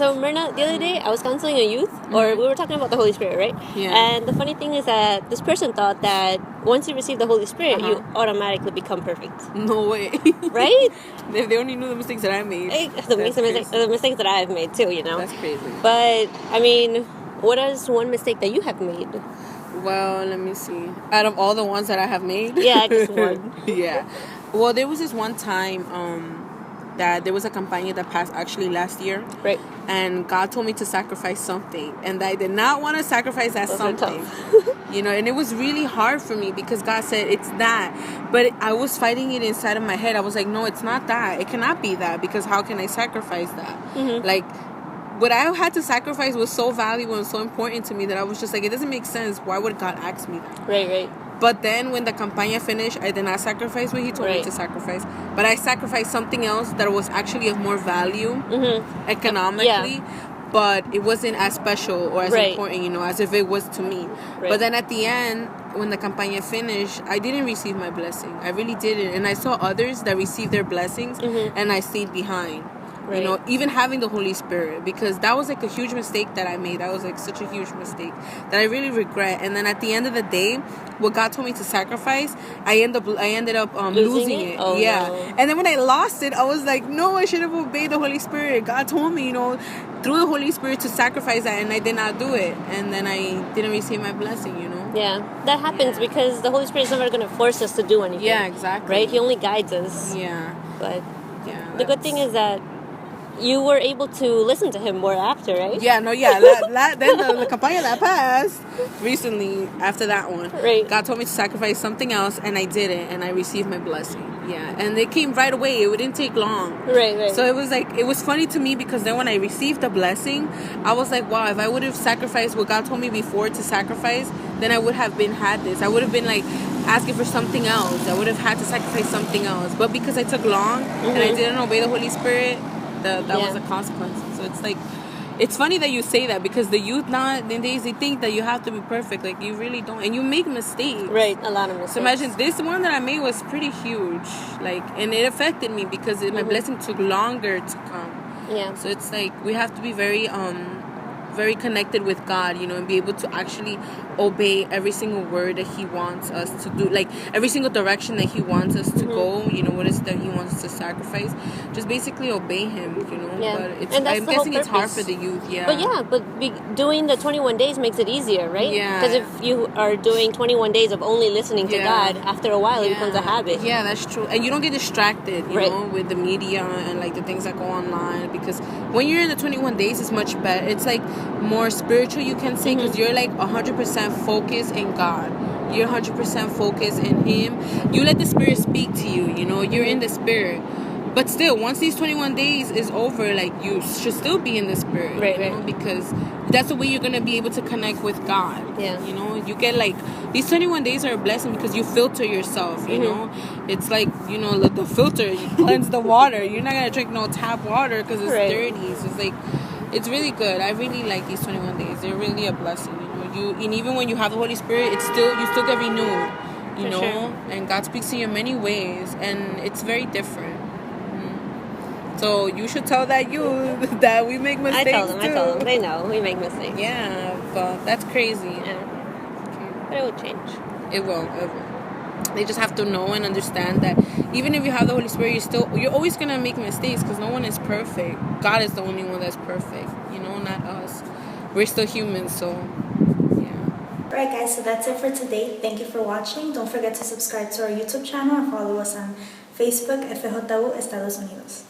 So, Myrna, the other day, I was counseling a youth, or we were talking about the Holy Spirit, right? Yeah. And the funny thing is that this person thought that once you receive the Holy Spirit, you automatically become perfect. No way. Right? If they only knew the mistakes that I made. The mistakes that I've made too, you know? That's crazy. But, I mean, what is one mistake that you have made? Well, let me see. Out of all the ones that I have made? Yeah, just one. Yeah. Well, there was this one time that there was a campaña that passed actually last year. Right. And God told me to sacrifice something. And I did not want to sacrifice that something. You know, and it was really hard for me because God said, it's that. But I was fighting it inside of my head. I was like, no, it's not that. It cannot be that because how can I sacrifice that? Mm-hmm. Like, what I had to sacrifice was so valuable and so important to me that I was just like, it doesn't make sense. Why would God ask me that? Right. But then when the campaña finished, I did not sacrifice what he told me to sacrifice. But I sacrificed something else that was actually of more value economically. Yeah. But it wasn't as special or as important, you know, as if it was to me. Right. But then at the end, when the campaña finished, I didn't receive my blessing. I really didn't. And I saw others that received their blessings and I stayed behind. Right. You know, even having the Holy Spirit, because that was like a huge mistake that I made. That was like such a huge mistake that I really regret. And then at the end of the day, what God told me to sacrifice, I ended up losing it. Oh, yeah. No. And then when I lost it, I was like, no, I should have obeyed the Holy Spirit. God told me, you know, through the Holy Spirit to sacrifice that, and I did not do it. And then I didn't receive my blessing, you know. Yeah, that happens because the Holy Spirit is never going to force us to do anything. Yeah, exactly. Right? He only guides us. Yeah. But the good thing is that you were able to listen to him more after, right? Yeah, no, yeah. Then the campaña that passed recently, after that one, God told me to sacrifice something else, and I did it, and I received my blessing. Yeah, and it came right away. It didn't take long. Right. So it was funny to me because then when I received the blessing, I was like, wow, if I would have sacrificed what God told me before to sacrifice, then I would have had this. I would have been like asking for something else. I would have had to sacrifice something else. But because I took long and I didn't obey the Holy Spirit, that was a consequence. So it's like, it's funny that you say that because the youth nowadays, they think that you have to be perfect. Like, you really don't. And you make mistakes. Right, a lot of mistakes. So imagine this one that I made was pretty huge. Like, and it affected me because my blessing took longer to come. Yeah. So it's like, we have to be very connected with God, you know, and be able to actually obey every single word that he wants us to do, like every single direction that he wants us to go, you know, what is that he wants us to sacrifice, just basically obey him, you know. But I'm guessing it's hard for the youth. But doing the 21 days makes it easier, right? Yeah. Because if you are doing 21 days of only listening to God, after a while it becomes a habit. Yeah, that's true. And you don't get distracted, you know, with the media and like the things that go online, because when you're in the 21 days, it's much better. It's like more spiritual, you can say, because you're like 100% focused in God. You're 100% focused in him. You let the Spirit speak to you, you know, you're in the Spirit. But still, once these 21 days is over, like, you should still be in the Spirit, you know, because that's the way you're going to be able to connect with God. Yeah. You know, you get like, these 21 days are a blessing because you filter yourself, you know. It's like, you know, the filter, you cleanse the water. You're not going to drink no tap water because it's dirty. So it's like, it's really good. I really like these 21 days. They're really a blessing, you know. And even when you have the Holy Spirit, you still get renewed, you know. Sure. And God speaks to you in many ways, and it's very different. So you should tell that youth that we make mistakes. I tell them. They know we make mistakes. Yeah, but that's crazy. Yeah. Okay. But it will change. It will. They just have to know and understand that even if you have the Holy Spirit, you're always gonna make mistakes because no one is perfect. God is the only one that's perfect, you know, not us. We're still humans, so yeah. Alright guys, so that's it for today. Thank you for watching. Don't forget to subscribe to our YouTube channel and follow us on Facebook, FJU Estados Unidos.